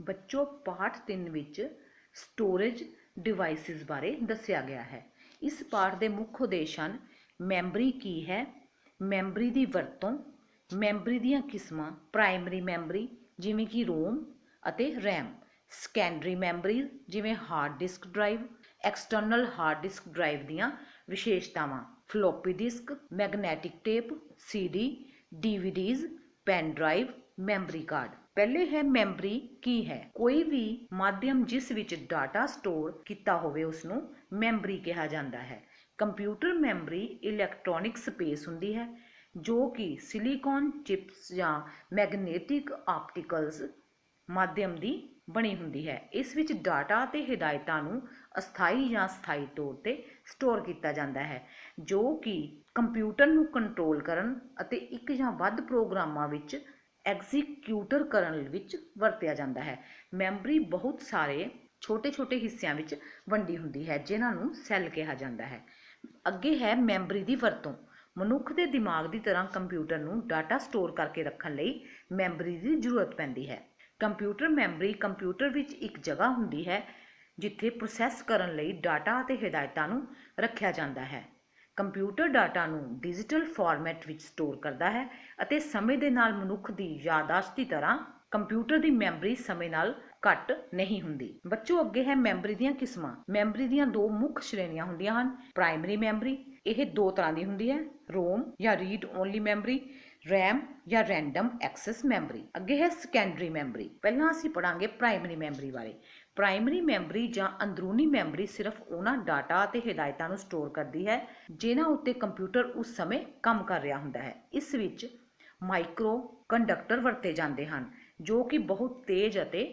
ਬੱਚੋ ਪਾਠ 3 ਵਿੱਚ ਸਟੋਰੇਜ ਡਿਵਾਈਸਿਸ ਬਾਰੇ ਦੱਸਿਆ ਗਿਆ ਹੈ। ਇਸ ਪਾਠ ਦੇ ਮੁੱਖ ਉਦੇਸ਼ ਹਨ: ਮੈਮਰੀ ਕੀ ਹੈ, ਮੈਮਰੀ ਦੀ ਵਰਤੋਂ, ਮੈਮਰੀ ਦੀਆਂ ਕਿਸਮਾਂ, ਪ੍ਰਾਇਮਰੀ ਮੈਮਰੀ ਜਿਵੇਂ ਕਿ ਰੋਮ ਅਤੇ ਰੈਮ, ਸੈਕੰਡਰੀ ਮੈਮਰੀ ਜਿਵੇਂ hard disk drive, external hard disk drive ਦੀਆਂ ਵਿਸ਼ੇਸ਼ਤਾਵਾਂ, floppy disk, magnetic tape, CD, DVDs, pen drive, memory card. ਪਹਿਲੇ ਹੈ ਮੈਮਰੀ ਕੀ ਹੈ। ਕੋਈ ਵੀ ਮਾਧਿਅਮ ਜਿਸ ਵਿੱਚ ਡਾਟਾ ਸਟੋਰ ਕੀਤਾ ਹੋਵੇ ਉਸਨੂੰ ਮੈਮਰੀ ਕਿਹਾ ਜਾਂਦਾ ਹੈ। ਕੰਪਿਊਟਰ ਮੈਮਰੀ ਇਲੈਕਟ੍ਰੋਨਿਕ ਸਪੇਸ ਹੁੰਦੀ ਹੈ ਜੋ ਕਿ ਸਿਲੀਕੌਨ ਚਿਪਸ ਜਾਂ ਮੈਗਨੇਟਿਕ ਆਪਟੀਕਲਸ ਮਾਧਿਅਮ ਦੀ ਬਣੀ ਹੁੰਦੀ ਹੈ। ਇਸ ਵਿੱਚ ਡਾਟਾ ਅਤੇ ਹਿਦਾਇਤਾਂ ਨੂੰ ਅਸਥਾਈ ਜਾਂ ਸਥਾਈ ਤੌਰ 'ਤੇ ਸਟੋਰ ਕੀਤਾ ਜਾਂਦਾ ਹੈ ਜੋ ਕਿ ਕੰਪਿਊਟਰ ਨੂੰ ਕੰਟਰੋਲ ਕਰਨ ਅਤੇ ਇੱਕ ਜਾਂ ਵੱਧ ਪ੍ਰੋਗਰਾਮਾਂ ਵਿੱਚ ਐਗਜ਼ੀਕਿਊਟਰ ਕਰਨ ਵਿੱਚ ਵਰਤਿਆ ਜਾਂਦਾ ਹੈ। ਮੈਮਰੀ ਬਹੁਤ ਸਾਰੇ ਛੋਟੇ ਹਿੱਸਿਆਂ ਵਿੱਚ ਵੰਡੀ ਹੁੰਦੀ ਹੈ ਜਿਨ੍ਹਾਂ ਨੂੰ ਸੈੱਲ ਕਿਹਾ ਜਾਂਦਾ ਹੈ। ਅੱਗੇ ਹੈ ਮੈਮਰੀ ਦੀ ਵਰਤੋਂ। ਮਨੁੱਖ ਦੇ ਦਿਮਾਗ ਦੀ ਤਰ੍ਹਾਂ ਕੰਪਿਊਟਰ ਨੂੰ ਡਾਟਾ ਸਟੋਰ ਕਰਕੇ ਰੱਖਣ ਲਈ ਮੈਮਰੀ ਦੀ ਜ਼ਰੂਰਤ ਪੈਂਦੀ ਹੈ। ਕੰਪਿਊਟਰ ਮੈਮਰੀ ਕੰਪਿਊਟਰ ਵਿੱਚ ਇੱਕ ਜਗ੍ਹਾ ਹੁੰਦੀ ਹੈ ਜਿੱਥੇ ਪ੍ਰੋਸੈਸ ਕਰਨ ਲਈ ਡਾਟਾ ਅਤੇ ਹਿਦਾਇਤਾਂ ਨੂੰ ਰੱਖਿਆ ਜਾਂਦਾ ਹੈ। ਕੰਪਿਊਟਰ ਡਾਟਾ ਨੂੰ ਡਿਜੀਟਲ ਫਾਰਮੈਟ ਵਿੱਚ ਸਟੋਰ ਕਰਦਾ ਹੈ ਅਤੇ ਸਮੇਂ ਦੇ ਨਾਲ ਮਨੁੱਖ ਦੀ ਯਾਦਾਸ਼ਤ ਦੀ ਤਰ੍ਹਾਂ ਕੰਪਿਊਟਰ ਦੀ ਮੈਮਰੀ ਸਮੇਂ ਨਾਲ ਘੱਟ ਨਹੀਂ ਹੁੰਦੀ। ਬੱਚੋ ਅੱਗੇ ਹੈ ਮੈਮਰੀ ਦੀਆਂ ਕਿਸਮਾਂ। ਮੈਮਰੀ ਦੀਆਂ ਦੋ ਮੁੱਖ ਸ਼੍ਰੇਣੀਆਂ ਹੁੰਦੀਆਂ ਹਨ। ਪ੍ਰਾਇਮਰੀ ਮੈਮਰੀ, ਇਹ ਦੋ ਤਰ੍ਹਾਂ ਦੀ ਹੁੰਦੀ ਹੈ: ਰੋਮ ਜਾਂ ਰੀਡ ਓਨਲੀ ਮੈਮਰੀ, ਰੈਮ ਜਾਂ ਰੈਂਡਮ ਐਕਸੈਸ ਮੈਮਰੀ। ਅੱਗੇ ਹੈ ਸੈਕੰਡਰੀ ਮੈਮਰੀ। ਪਹਿਲਾਂ ਅਸੀਂ ਪੜਾਂਗੇ ਪ੍ਰਾਇਮਰੀ ਮੈਮਰੀ ਬਾਰੇ। ਪ੍ਰਾਇਮਰੀ ਮੈਮਰੀ ਜਾਂ ਅੰਦਰੂਨੀ ਮੈਮਰੀ ਸਿਰਫ ਉਹਨਾਂ ਡਾਟਾ ਅਤੇ ਹਿਦਾਇਤਾਂ ਨੂੰ ਸਟੋਰ ਕਰਦੀ ਹੈ ਜਿਨ੍ਹਾਂ ਉੱਤੇ ਕੰਪਿਊਟਰ ਉਸ ਸਮੇਂ ਕੰਮ ਕਰ ਰਿਹਾ ਹੁੰਦਾ ਹੈ। ਇਸ ਵਿੱਚ ਮਾਈਕਰੋ ਕੰਡਕਟਰ ਵਰਤੇ ਜਾਂਦੇ ਹਨ ਜੋ ਕਿ ਬਹੁਤ ਤੇਜ਼ ਅਤੇ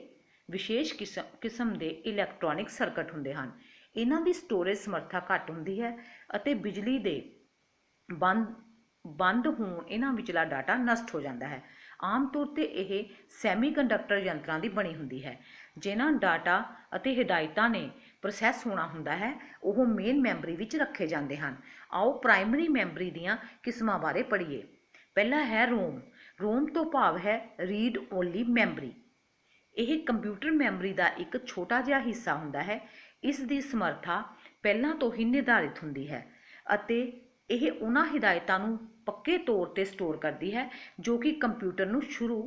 ਵਿਸ਼ੇਸ਼ ਕਿਸਮ ਦੇ ਇਲੈਕਟ੍ਰੋਨਿਕ ਸਰਕਟ ਹੁੰਦੇ ਹਨ। ਇਹਨਾਂ ਦੀ ਸਟੋਰੇਜ ਸਮਰੱਥਾ ਘੱਟ ਹੁੰਦੀ ਹੈ ਅਤੇ ਬਿਜਲੀ ਦੇ ਬੰਦ ਹੋਣ ਇਹਨਾਂ ਵਿਚਲਾ ਡਾਟਾ ਨਸ਼ਟ ਹੋ ਜਾਂਦਾ ਹੈ। ਆਮ ਤੌਰ 'ਤੇ ਇਹ ਸੈਮੀਕੰਡਕਟਰ ਯੰਤਰਾਂ ਦੀ ਬਣੀ ਹੁੰਦੀ ਹੈ। ਜਿਨ੍ਹਾਂ ਡਾਟਾ ਅਤੇ ਹਿਦਾਇਤਾਂ ਨੇ ਪ੍ਰੋਸੈਸ ਹੋਣਾ ਹੁੰਦਾ ਹੈ ਉਹ ਮੇਨ ਮੈਮਰੀ ਵਿੱਚ ਰੱਖੇ ਜਾਂਦੇ ਹਨ। ਆਓ ਪ੍ਰਾਇਮਰੀ ਮੈਮਰੀ ਦੀਆਂ ਕਿਸਮਾਂ ਬਾਰੇ ਪੜ੍ਹੀਏ। ਪਹਿਲਾ ਹੈ ਰੋਮ। ਰੋਮ ਤੋਂ ਭਾਵ ਹੈ ਰੀਡ ਓਨਲੀ ਮੈਮਰੀ। ਇਹ ਕੰਪਿਊਟਰ ਮੈਮਰੀ ਦਾ ਇੱਕ ਛੋਟਾ ਜਿਹਾ ਹਿੱਸਾ ਹੁੰਦਾ ਹੈ। ਇਸ ਦੀ ਸਮਰੱਥਾ ਪਹਿਲਾਂ ਤੋਂ ਹੀ ਨਿਰਧਾਰਿਤ ਹੁੰਦੀ ਹੈ ਅਤੇ ਇਹ ਉਹਨਾਂ ਹਿਦਾਇਤਾਂ ਨੂੰ ਪੱਕੇ ਤੌਰ 'ਤੇ ਸਟੋਰ ਕਰਦੀ ਹੈ ਜੋ ਕਿ ਕੰਪਿਊਟਰ ਨੂੰ ਸ਼ੁਰੂ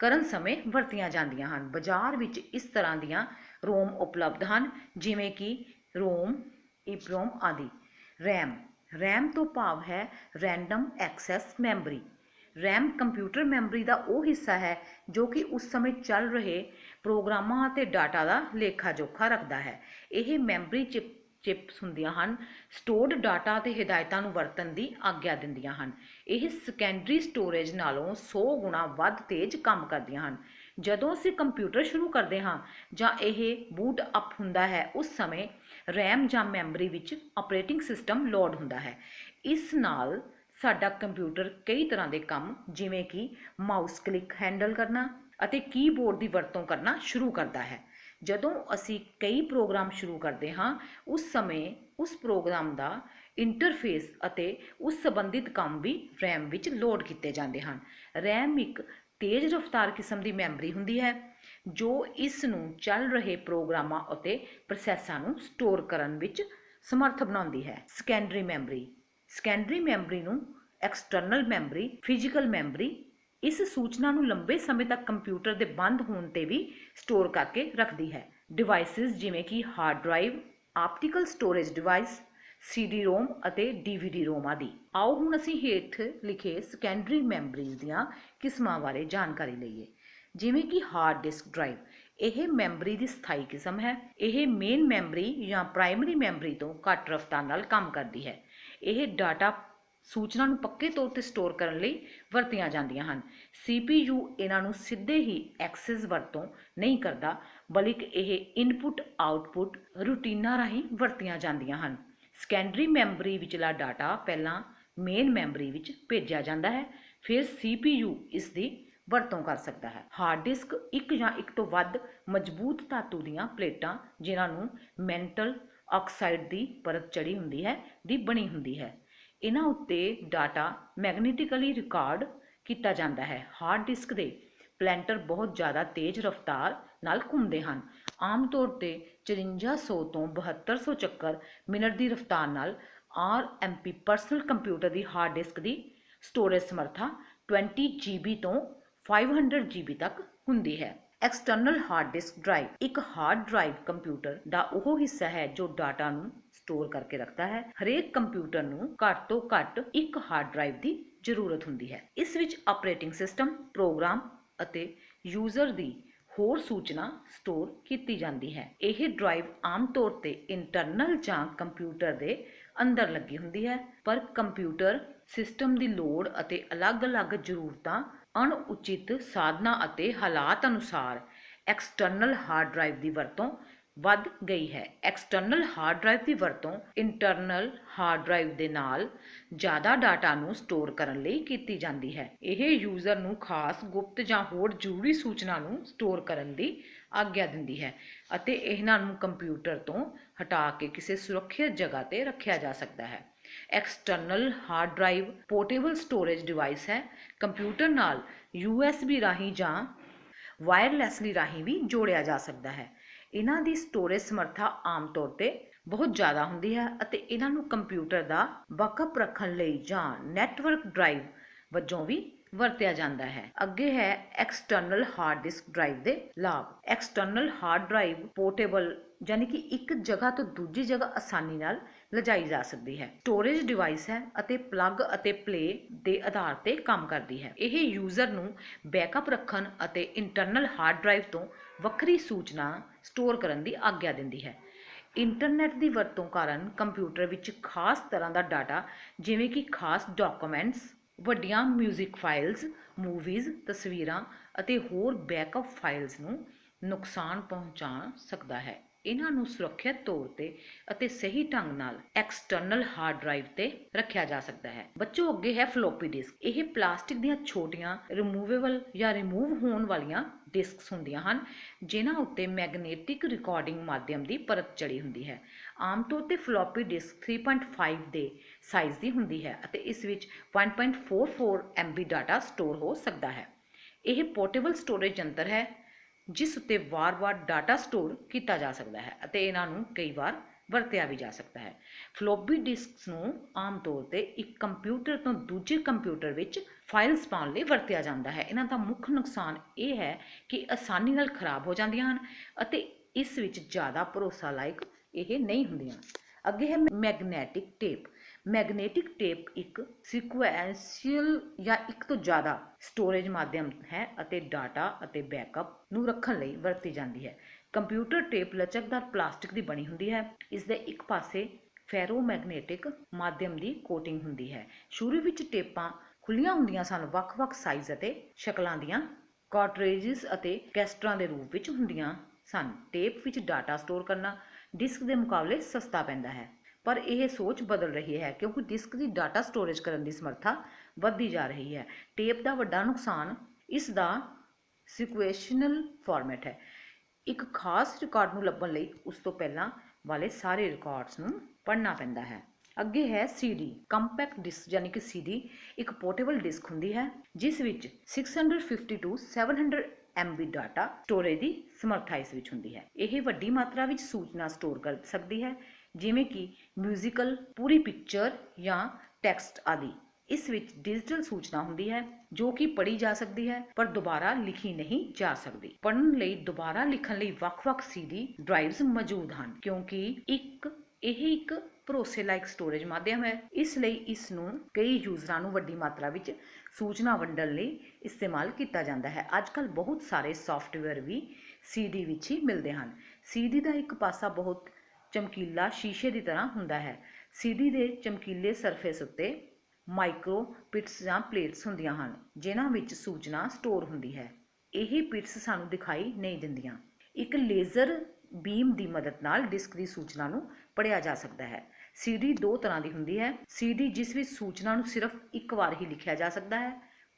ਕਰਨ ਸਮੇਂ ਵਰਤੀਆਂ ਜਾਂਦੀਆਂ ਹਨ। ਬਾਜ਼ਾਰ ਵਿੱਚ ਇਸ ਤਰ੍ਹਾਂ ਦੀਆਂ ਰੋਮ ਉਪਲਬਧ ਹਨ ਜਿਵੇਂ ਕਿ ਰੋਮ, ਈਪਰੋਮ ਆਦਿ। ਰੈਮ। ਰੈਮ ਤੋਂ ਭਾਵ ਹੈ random access memory. RAM computer memory ਦਾ ਉਹ ਹਿੱਸਾ ਹੈ ਜੋ ਕਿ ਉਸ ਸਮੇਂ ਚੱਲ ਰਹੇ ਪ੍ਰੋਗਰਾਮਾਂ ਅਤੇ ਡਾਟਾ ਦਾ ਲੇਖਾ ਜੋਖਾ ਰੱਖਦਾ ਹੈ। ਇਹ ਮੈਮਰੀ ਚਿਪਸ ਹੁੰਦੀਆਂ ਹਨ ਸਟੋਰਡ ਡਾਟਾ ਅਤੇ ਹਿਦਾਇਤਾਂ ਨੂੰ ਵਰਤਣ ਦੀ ਆਗਿਆ ਦਿੰਦੀਆਂ ਹਨ। ਇਹ ਸੈਕੰਡਰੀ ਸਟੋਰੇਜ ਨਾਲੋਂ 100 ਗੁਣਾ ਵੱਧ ਤੇਜ਼ ਕੰਮ ਕਰਦੀਆਂ ਹਨ। ਜਦੋਂ ਅਸੀਂ ਕੰਪਿਊਟਰ ਸ਼ੁਰੂ ਕਰਦੇ ਹਾਂ ਜਾਂ ਇਹ ਬੂਟ ਅਪ ਹੁੰਦਾ ਹੈ ਉਸ ਸਮੇਂ ਰੈਮ ਜਾਂ ਮੈਮਰੀ ਵਿੱਚ ਆਪਰੇਟਿੰਗ ਸਿਸਟਮ ਲੋਡ ਹੁੰਦਾ ਹੈ। ਇਸ ਨਾਲ ਸਾਡਾ ਕੰਪਿਊਟਰ ਕਈ ਤਰ੍ਹਾਂ ਦੇ ਕੰਮ ਜਿਵੇਂ ਕਿ ਮਾਊਸ ਕਲਿੱਕ ਹੈਂਡਲ ਕਰਨਾ ਅਤੇ ਕੀਬੋਰਡ ਦੀ ਵਰਤੋਂ ਕਰਨਾ ਸ਼ੁਰੂ ਕਰਦਾ ਹੈ। ਜਦੋਂ ਅਸੀਂ ਕਈ ਪ੍ਰੋਗਰਾਮ ਸ਼ੁਰੂ ਕਰਦੇ ਹਾਂ ਉਸ ਸਮੇਂ ਉਸ ਪ੍ਰੋਗਰਾਮ ਦਾ ਇੰਟਰਫੇਸ ਅਤੇ ਉਸ ਸੰਬੰਧਿਤ ਕੰਮ ਵੀ ਰੈਮ ਵਿੱਚ ਲੋਡ ਕੀਤੇ ਜਾਂਦੇ ਹਨ। ਰੈਮ ਇੱਕ ਤੇਜ਼ ਰਫ਼ਤਾਰ ਕਿਸਮ ਦੀ ਮੈਮਰੀ ਹੁੰਦੀ ਹੈ ਜੋ ਇਸ ਨੂੰ ਚੱਲ ਰਹੇ ਪ੍ਰੋਗਰਾਮਾਂ ਅਤੇ ਪ੍ਰੋਸੈਸਾਂ ਨੂੰ ਸਟੋਰ ਕਰਨ ਵਿੱਚ ਸਮਰੱਥ ਬਣਾਉਂਦੀ ਹੈ। Secondary memory. ਸੈਕੰਡਰੀ ਮੈਮਰੀ ਨੂੰ ਐਕਸਟਰਨਲ ਮੈਮਰੀ, ਫਿਜ਼ੀਕਲ ਮੈਮਰੀ ਇਸ ਸੂਚਨਾ ਨੂੰ ਲੰਬੇ ਸਮੇਂ ਤੱਕ ਕੰਪਿਊਟਰ ਦੇ ਬੰਦ ਹੋਣ 'ਤੇ ਵੀ ਸਟੋਰ ਕਰਕੇ ਰੱਖਦੀ ਹੈ। ਡਿਵਾਈਸਿਸ ਜਿਵੇਂ ਕਿ hard drive, optical storage device, CD-ROM ਅਤੇ DVD-ROM ਆਦਿ। ਆਓ ਹੁਣ ਅਸੀਂ ਹੇਠ ਲਿਖੇ ਸੈਕੰਡਰੀ ਮੈਮਰੀਜ਼ ਦੀਆਂ ਕਿਸਮਾਂ ਬਾਰੇ ਜਾਣਕਾਰੀ ਲਈਏ। ਜਿਵੇਂ ਕਿ ਹਾਰਡ ਡਿਸਕ ਡਰਾਈਵ। ਇਹ ਮੈਮਰੀ ਦੀ ਸਥਾਈ ਕਿਸਮ ਹੈ। ਇਹ ਮੇਨ ਮੈਮਰੀ ਜਾਂ ਪ੍ਰਾਇਮਰੀ ਮੈਮਰੀ ਤੋਂ ਘੱਟ ਰਫ਼ਤਾਰ ਨਾਲ ਕੰਮ ਕਰਦੀ ਹੈ। ਇਹ ਡਾਟਾ ਸੂਚਨਾ ਨੂੰ ਪੱਕੇ ਤੌਰ 'ਤੇ ਸਟੋਰ ਕਰਨ ਲਈ ਵਰਤੀਆਂ ਜਾਂਦੀਆਂ ਹਨ। CPU ਇਹਨਾਂ ਨੂੰ ਸਿੱਧੇ ਹੀ ਐਕਸੈਸ ਵਰਤੋਂ ਨਹੀਂ ਕਰਦਾ ਬਲਕਿ ਇਹ ਇਨਪੁੱਟ ਆਊਟਪੁੱਟ ਰੂਟੀਨਾਂ ਰਾਹੀਂ ਵਰਤੀਆਂ ਜਾਂਦੀਆਂ ਹਨ। ਸੈਕੰਡਰੀ ਮੈਮਰੀ ਵਿਚਲਾ ਡਾਟਾ ਪਹਿਲਾਂ ਮੇਨ ਮੈਮਰੀ ਵਿੱਚ ਭੇਜਿਆ ਜਾਂਦਾ ਹੈ ਫਿਰ CPU ਇਸ ਦੀ ਵਰਤੋਂ ਕਰ ਸਕਦਾ ਹੈ। ਹਾਰਡ ਡਿਸਕ ਇੱਕ ਜਾਂ ਇੱਕ ਤੋਂ ਵੱਧ ਮਜ਼ਬੂਤ ਧਾਤੂ ਦੀਆਂ ਪਲੇਟਾਂ ਜਿਨ੍ਹਾਂ ਨੂੰ ਮੈਟਲ ਆਕਸਾਈਡ ਦੀ ਪਰਤ ਚੜ੍ਹੀ ਹੁੰਦੀ ਹੈ ਦੀ ਬਣੀ ਹੁੰਦੀ ਹੈ। ਇਹਨਾਂ ਉੱਤੇ ਡਾਟਾ ਮੈਗਨੈਟਿਕਲੀ ਰਿਕਾਰਡ ਕੀਤਾ ਜਾਂਦਾ ਹੈ। ਹਾਰਡ ਡਿਸਕ ਦੇ ਪਲੈਂਟਰ ਬਹੁਤ ਜ਼ਿਆਦਾ ਤੇਜ਼ ਰਫ਼ਤਾਰ ਨਾਲ ਘੁੰਮਦੇ ਹਨ। ਆਮ ਤੌਰ ਤੇ 5400 ਤੋਂ 7200 ਚੱਕਰ ਮਿੰਟ ਦੀ ਰਫ਼ਤਾਰ ਨਾਲ RMP ਪਰਸਨਲ ਕੰਪਿਊਟਰ ਦੀ ਹਾਰਡ ਡਿਸਕ ਦੀ ਸਟੋਰੇਜ ਸਮਰੱਥਾ 20 GB ਤੋਂ 500 GB ਤੱਕ ਹੁੰਦੀ ਹੈ। ਐਕਸਟਰਨਲ ਹਾਰਡ ਡਿਸਕ ਡਰਾਈਵ ਇੱਕ ਹਾਰਡ ਡਰਾਈਵ ਕੰਪਿਊਟਰ ਦਾ ਉਹ ਹਿੱਸਾ ਹੈ ਜੋ ਡਾਟਾ ਨੂੰ ਸਟੋਰ ਕਰਕੇ ਰੱਖਦਾ ਹੈ। ਹਰੇਕ ਕੰਪਿਊਟਰ ਨੂੰ ਘੱਟ ਤੋਂ ਘੱਟ ਇੱਕ ਹਾਰਡ ਡਰਾਈਵ ਦੀ ਜ਼ਰੂਰਤ ਹੁੰਦੀ ਹੈ। ਇਸ ਵਿੱਚ ਆਪਰੇਟਿੰਗ ਸਿਸਟਮ, ਪ੍ਰੋਗਰਾਮ ਅਤੇ ਯੂਜ਼ਰ ਦੀ ਹੋਰ ਸੂਚਨਾ ਸਟੋਰ ਕੀਤੀ ਜਾਂਦੀ ਹੈ। ਇਹ ਡਰਾਈਵ ਆਮ ਤੌਰ ਤੇ ਇੰਟਰਨਲ ਜਾਂ ਕੰਪਿਊਟਰ ਦੇ ਅੰਦਰ ਲੱਗੀ ਹੁੰਦੀ ਹੈ, ਪਰ ਕੰਪਿਊਟਰ ਸਿਸਟਮ ਦੀ ਲੋੜ ਅਤੇ ਅਲੱਗ-ਅਲੱਗ ਜ਼ਰੂਰਤਾਂ, ਅਣਉਚਿਤ ਸਾਧਨਾਂ ਅਤੇ ਹਾਲਾਤ ਅਨੁਸਾਰ ਐਕਸਟਰਨਲ ਹਾਰਡ ਡਰਾਈਵ ਦੀ ਵਰਤੋਂ ਵੱਧ ਗਈ ਹੈ। ਐਕਸਟਰਨਲ ਹਾਰਡ ਡਰਾਈਵ ਦੀ ਵਰਤੋਂ ਇੰਟਰਨਲ ਹਾਰਡ ਡਰਾਈਵ ਦੇ ਨਾਲ ਜ਼ਿਆਦਾ ਡਾਟਾ ਨੂੰ ਸਟੋਰ ਕਰਨ ਲਈ ਕੀਤੀ ਜਾਂਦੀ ਹੈ। ਇਹ ਯੂਜ਼ਰ ਨੂੰ ਖਾਸ, ਗੁਪਤ ਜਾਂ ਹੋਰ ਜ਼ਰੂਰੀ ਸੂਚਨਾ ਨੂੰ ਸਟੋਰ ਕਰਨ ਦੀ ਆਗਿਆ ਦਿੰਦੀ ਹੈ ਅਤੇ ਇਹਨਾਂ ਨੂੰ ਕੰਪਿਊਟਰ ਤੋਂ ਹਟਾ ਕੇ ਕਿਸੇ ਸੁਰੱਖਿਅਤ ਜਗ੍ਹਾ ਤੇ ਰੱਖਿਆ ਜਾ ਸਕਦਾ ਹੈ। External hard drive portable storage device ਹੈ। ਕੰਪਿਊਟਰ ਨਾਲ USB ਰਾਹੀਂ ਜਾਂ ਵਾਇਰਲੈਸਲੀ ਰਾਹੀਂ ਵੀ ਜੋੜਿਆ ਜਾ ਸਕਦਾ ਹੈ। ਇਹਨਾਂ ਦੀ ਸਟੋਰੇਜ ਸਮਰੱਥਾ ਆਮ ਤੌਰ ਤੇ ਬਹੁਤ ਜ਼ਿਆਦਾ ਹੁੰਦੀ ਹੈ ਅਤੇ ਇਹਨਾਂ ਨੂੰ ਕੰਪਿਊਟਰ ਦਾ ਬੈਕਅਪ ਰੱਖਣ ਲਈ ਜਾਂ ਨੈਟਵਰਕ ਡਰਾਈਵ ਵਜੋਂ ਵੀ ਵਰਤਿਆ ਜਾਂਦਾ ਹੈ। ਅੱਗੇ ਹੈ ਐਕਸਟਰਨਲ ਹਾਰਡ ਡਿਸਕ ਡਰਾਈਵ ਦੇ ਲਾਭ। ਐਕਸਟਰਨਲ ਹਾਰਡ ਡਰਾਈਵ ਪੋਰਟੇਬਲ ਯਾਨੀ ਕਿ ਇੱਕ ਜਗ੍ਹਾ ਤੋਂ ਦੂਜੀ ਜਗ੍ਹਾ ਆਸਾਨੀ ਨਾਲ ਲਿਜਾਈ ਜਾ ਸਕਦੀ ਹੈ। ਸਟੋਰੇਜ ਡਿਵਾਈਸ ਹੈ ਅਤੇ ਪਲੱਗ ਅਤੇ ਪਲੇ ਦੇ ਆਧਾਰ ਤੇ ਕੰਮ ਕਰਦੀ ਹੈ। ਇਹ ਯੂਜ਼ਰ ਨੂੰ ਬੈਕਅਪ ਰੱਖਣ ਅਤੇ ਇੰਟਰਨਲ ਹਾਰਡ ਡਰਾਈਵ ਤੋਂ ਵੱਖਰੀ ਸੂਚਨਾ ਸਟੋਰ ਕਰਨ ਦੀ ਆਗਿਆ ਦਿੰਦੀ ਹੈ। ਇੰਟਰਨੈਟ ਦੀ ਵਰਤੋਂ ਕਾਰਨ ਕੰਪਿਊਟਰ ਵਿੱਚ ਖਾਸ ਤਰ੍ਹਾਂ ਦਾ ਡਾਟਾ, ਜਿਵੇਂ ਕਿ ਖਾਸ ਡਾਕੂਮੈਂਟਸ, ਵੱਡੀਆਂ ਮਿਊਜ਼ਿਕ ਫਾਈਲਜ਼, ਮੂਵੀਜ਼, ਤਸਵੀਰਾਂ ਅਤੇ ਹੋਰ ਬੈਕਅਪ ਫਾਈਲਜ਼ ਨੂੰ ਨੁਕਸਾਨ ਪਹੁੰਚਾ ਸਕਦਾ ਹੈ। ਇਹਨਾਂ ਨੂੰ ਸੁਰੱਖਿਅਤ ਤੌਰ ਤੇ ਅਤੇ ਸਹੀ ਢੰਗ ਨਾਲ ਐਕਸਟਰਨਲ ਹਾਰਡ ਡਰਾਈਵ ਤੇ ਰੱਖਿਆ ਜਾ ਸਕਦਾ ਹੈ। ਬੱਚੋ, ਅੱਗੇ ਹੈ ਫਲੋਪੀ ਡਿਸਕ। ਇਹ ਪਲਾਸਟਿਕ ਦੀਆਂ ਛੋਟੀਆਂ ਰਿਮੂਵੇਬਲ ਜਾਂ ਰਿਮੂਵ ਹੋਣ ਵਾਲੀਆਂ ਡਿਸਕਸ ਹੁੰਦੀਆਂ ਹਨ, ਜਿਨ੍ਹਾਂ ਉੱਤੇ ਮੈਗਨੇਟਿਕ ਰਿਕਾਰਡਿੰਗ ਮਾਧਿਅਮ ਦੀ ਪਰਤ ਚੜ੍ਹੀ ਹੁੰਦੀ ਹੈ। ਆਮ ਤੌਰ ਤੇ ਫਲੋਪੀ ਡਿਸਕ 3.5 ਦੇ ਸਾਈਜ਼ ਦੀ ਹੁੰਦੀ ਹੈ ਅਤੇ ਇਸ ਵਿੱਚ 1.44 MB ਡਾਟਾ ਸਟੋਰ ਹੋ ਸਕਦਾ ਹੈ। ਇਹ ਪੋਰਟੇਬਲ ਸਟੋਰੇਜ ਯੰਤਰ ਹੈ ਜਿਸ ਉੱਤੇ ਵਾਰ-ਵਾਰ ਡਾਟਾ ਸਟੋਰ ਕੀਤਾ ਜਾ ਸਕਦਾ ਹੈ ਅਤੇ ਇਹਨਾਂ ਨੂੰ ਕਈ ਵਾਰ ਵਰਤਿਆ ਵੀ ਜਾ ਸਕਦਾ ਹੈ। ਫਲੋਪੀ ਡਿਸਕਸ ਨੂੰ ਆਮ ਤੌਰ ਤੇ ਇੱਕ ਕੰਪਿਊਟਰ ਤੋਂ ਦੂਜੇ ਕੰਪਿਊਟਰ ਵਿੱਚ ਫਾਈਲਸ ਪਾਉਣ ਲਈ ਵਰਤਿਆ ਜਾਂਦਾ ਹੈ। ਇਹਨਾਂ ਦਾ ਮੁੱਖ ਨੁਕਸਾਨ ਇਹ ਹੈ ਕਿ ਆਸਾਨੀ ਨਾਲ ਖਰਾਬ ਹੋ ਜਾਂਦੀਆਂ ਹਨ ਅਤੇ ਇਸ ਵਿੱਚ ਜ਼ਿਆਦਾ ਭਰੋਸਾ ਲਾਇਕ ਇਹ ਨਹੀਂ ਹੁੰਦੀਆਂ। ਅੱਗੇ ਹੈ ਮੈਗਨੈਟਿਕ ਟੇਪ। ਮੈਗਨੇਟਿਕ ਟੇਪ ਇੱਕ ਸੀਕੁਐਂਸ਼ੀਅਲ ਜਾਂ ਇੱਕ ਤੋਂ ਜ਼ਿਆਦਾ ਸਟੋਰੇਜ ਮਾਧਿਅਮ ਹੈ ਅਤੇ ਡਾਟਾ ਅਤੇ ਬੈਕਅਪ ਨੂੰ ਰੱਖਣ ਲਈ ਵਰਤੀ ਜਾਂਦੀ ਹੈ। ਕੰਪਿਊਟਰ ਟੇਪ ਲਚਕਦਾਰ ਪਲਾਸਟਿਕ ਦੀ ਬਣੀ ਹੁੰਦੀ ਹੈ। ਇਸ ਦੇ ਇੱਕ ਪਾਸੇ ਫੈਰੋਮੈਗਨੈਟਿਕ ਮਾਧਿਅਮ ਦੀ ਕੋਟਿੰਗ ਹੁੰਦੀ ਹੈ। ਸ਼ੁਰੂ ਵਿੱਚ ਟੇਪਾਂ ਖੁੱਲ੍ਹੀਆਂ ਹੁੰਦੀਆਂ ਸਨ, ਵੱਖ-ਵੱਖ ਸਾਈਜ਼ ਅਤੇ ਸ਼ਕਲਾਂ ਦੀਆਂ ਕਾਰਟ੍ਰਿਜਸ ਅਤੇ ਕੈਸਟਰਾਂ ਦੇ ਰੂਪ ਵਿੱਚ ਹੁੰਦੀਆਂ ਸਨ। ਟੇਪ ਵਿੱਚ ਡਾਟਾ ਸਟੋਰ ਕਰਨਾ ਡਿਸਕ ਦੇ ਮੁਕਾਬਲੇ ਸਸਤਾ ਪੈਂਦਾ ਹੈ, ਪਰ ਇਹ ਸੋਚ ਬਦਲ ਰਹੀ ਹੈ ਕਿਉਂਕਿ ਡਿਸਕ ਦੀ ਡਾਟਾ ਸਟੋਰੇਜ ਕਰਨ ਦੀ ਸਮਰੱਥਾ ਵੱਧਦੀ ਜਾ ਰਹੀ ਹੈ। ਟੇਪ ਦਾ ਵੱਡਾ ਨੁਕਸਾਨ ਇਸ ਦਾ ਸੀਕੁਐਂਸ਼ਨਲ ਫਾਰਮੈਟ ਹੈ। ਇੱਕ ਖਾਸ ਰਿਕਾਰਡ ਨੂੰ ਲੱਭਣ ਲਈ ਉਸ ਤੋਂ ਪਹਿਲਾਂ ਵਾਲੇ ਸਾਰੇ ਰਿਕਾਰਡਸ ਨੂੰ ਪੜ੍ਹਨਾ ਪੈਂਦਾ ਹੈ। ਅੱਗੇ ਹੈ CD। ਕੰਪੈਕਟ ਡਿਸਕ ਯਾਨੀ ਕਿ CD ਇੱਕ ਪੋਰਟੇਬਲ ਡਿਸਕ ਹੁੰਦੀ ਹੈ ਜਿਸ ਵਿੱਚ 650 to 700 MB ਡਾਟਾ ਸਟੋਰੇਜ ਦੀ ਸਮਰੱਥਾ ਇਸ ਵਿੱਚ ਹੁੰਦੀ ਹੈ। ਇਹ ਵੱਡੀ ਮਾਤਰਾ ਵਿੱਚ ਸੂਚਨਾ ਸਟੋਰ ਕਰ ਸਕਦੀ ਹੈ, ਜਿਵੇਂ ਕਿ ਮਿਊਜ਼ੀਕਲ, ਪੂਰੀ ਪਿਕਚਰ ਜਾਂ ਟੈਕਸਟ ਆਦਿ। ਇਸ ਵਿੱਚ ਡਿਜੀਟਲ ਸੂਚਨਾ ਹੁੰਦੀ ਹੈ ਜੋ ਕਿ ਪੜ੍ਹੀ ਜਾ ਸਕਦੀ ਹੈ ਪਰ ਦੁਬਾਰਾ ਲਿਖੀ ਨਹੀਂ ਜਾ ਸਕਦੀ। ਪੜ੍ਹਨ ਲਈ ਦੁਬਾਰਾ ਲਿਖਣ ਲਈ ਵੱਖ-ਵੱਖ CD ਡਰਾਈਵਜ਼ ਮੌਜੂਦ ਹਨ। ਕਿਉਂਕਿ ਇਹ ਇੱਕ ਭਰੋਸੇ ਲਾਇਕ ਸਟੋਰੇਜ ਮਾਧਿਅਮ ਹੈ, ਇਸ ਲਈ ਇਸ ਨੂੰ ਕਈ ਯੂਜ਼ਰਾਂ ਨੂੰ ਵੱਡੀ ਮਾਤਰਾ ਵਿੱਚ ਸੂਚਨਾ ਵੰਡਣ ਲਈ ਇਸਤੇਮਾਲ ਕੀਤਾ ਜਾਂਦਾ ਹੈ। ਅੱਜ-ਕੱਲ੍ਹ ਬਹੁਤ ਸਾਰੇ ਸੌਫਟਵੇਅਰ ਵੀ CD ਵਿੱਚ ਹੀ ਮਿਲਦੇ ਹਨ। CD ਦਾ ਇੱਕ ਪਾਸਾ ਬਹੁਤ ਚਮਕੀਲਾ ਸ਼ੀਸ਼ੇ ਦੀ ਤਰ੍ਹਾਂ ਹੁੰਦਾ ਹੈ। CD ਦੇ ਚਮਕੀਲੇ ਸਰਫੇਸ ਉੱਤੇ ਮਾਈਕਰੋ ਪਿਟਸ ਜਾਂ ਪਲੇਟਸ ਹੁੰਦੀਆਂ ਹਨ ਜਿਨ੍ਹਾਂ ਵਿੱਚ ਸੂਚਨਾ ਸਟੋਰ ਹੁੰਦੀ ਹੈ। ਇਹ ਪਿਟਸ ਸਾਨੂੰ ਦਿਖਾਈ ਨਹੀਂ ਦਿੰਦੀਆਂ। ਇੱਕ ਲੇਜ਼ਰ ਬੀਮ ਦੀ ਮਦਦ ਨਾਲ ਡਿਸਕ ਦੀ ਸੂਚਨਾ ਨੂੰ ਪੜ੍ਹਿਆ ਜਾ ਸਕਦਾ ਹੈ। CD ਦੋ ਤਰ੍ਹਾਂ ਦੀ ਹੁੰਦੀ ਹੈ। CD ਜਿਸ ਵਿੱਚ ਸੂਚਨਾ ਨੂੰ ਸਿਰਫ ਇੱਕ ਵਾਰ ਹੀ ਲਿਖਿਆ ਜਾ ਸਕਦਾ ਹੈ,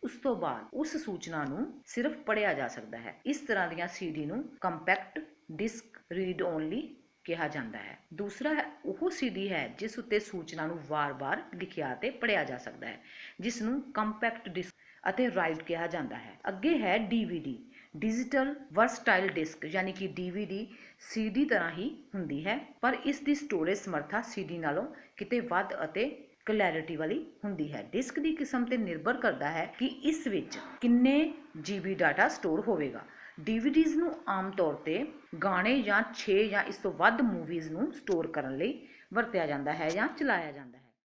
ਉਸ ਤੋਂ ਬਾਅਦ ਉਸ ਸੂਚਨਾ ਨੂੰ ਸਿਰਫ ਪੜ੍ਹਿਆ ਜਾ ਸਕਦਾ ਹੈ। ਇਸ ਤਰ੍ਹਾਂ ਦੀਆਂ CD ਨੂੰ ਕੰਪੈਕਟ ਡਿਸਕ ਰੀਡ ਓਨਲੀ ਕਿਹਾ ਜਾਂਦਾ ਹੈ। ਦੂਸਰਾ ਉਹ CD ਹੈ ਜਿਸ ਉੱਤੇ ਸੂਚਨਾ ਨੂੰ ਵਾਰ-ਵਾਰ ਲਿਖਿਆ ਅਤੇ ਪੜ੍ਹਿਆ ਜਾ ਸਕਦਾ ਹੈ, ਜਿਸ ਨੂੰ ਕੰਪੈਕਟ ਡਿਸਕ ਅਤੇ ਰਾਈਟ ਕਿਹਾ ਜਾਂਦਾ ਹੈ। ਅੱਗੇ ਹੈ DVD, ਡਿਜੀਟਲ ਵਰਸਟਾਈਲ ਡਿਸਕ, ਯਾਨੀ ਕਿ DVD CD ਤਰ੍ਹਾਂ ਹੀ ਹੁੰਦੀ ਹੈ, ਪਰ ਇਸ ਦੀ ਸਟੋਰੇਜ ਸਮਰੱਥਾ CD ਨਾਲੋਂ ਕਿਤੇ ਵੱਧ ਅਤੇ ਕਲੈਰਿਟੀ ਵਾਲੀ ਹੁੰਦੀ ਹੈ। ਡਿਸਕ ਦੀ ਕਿਸਮ ਤੇ ਨਿਰਭਰ ਕਰਦਾ ਹੈ ਕਿ ਇਸ ਵਿੱਚ ਕਿੰਨੇ GB ਡਾਟਾ ਸਟੋਰ ਹੋਵੇਗਾ। DVDs ਨੂੰ ਆਮ ਤੌਰ ਤੇ ਗਾਣੇ ਜਾਂ 6 ਜਾਂ ਇਸ ਤੋਂ ਵੱਧ ਮੂਵੀਜ਼ ਨੂੰ ਸਟੋਰ ਕਰਨ ਲਈ ਵਰਤਿਆ ਜਾਂਦਾ ਹੈ ਜਾਂ ਚਲਾਇਆ ਜਾਂਦਾ ਹੈ।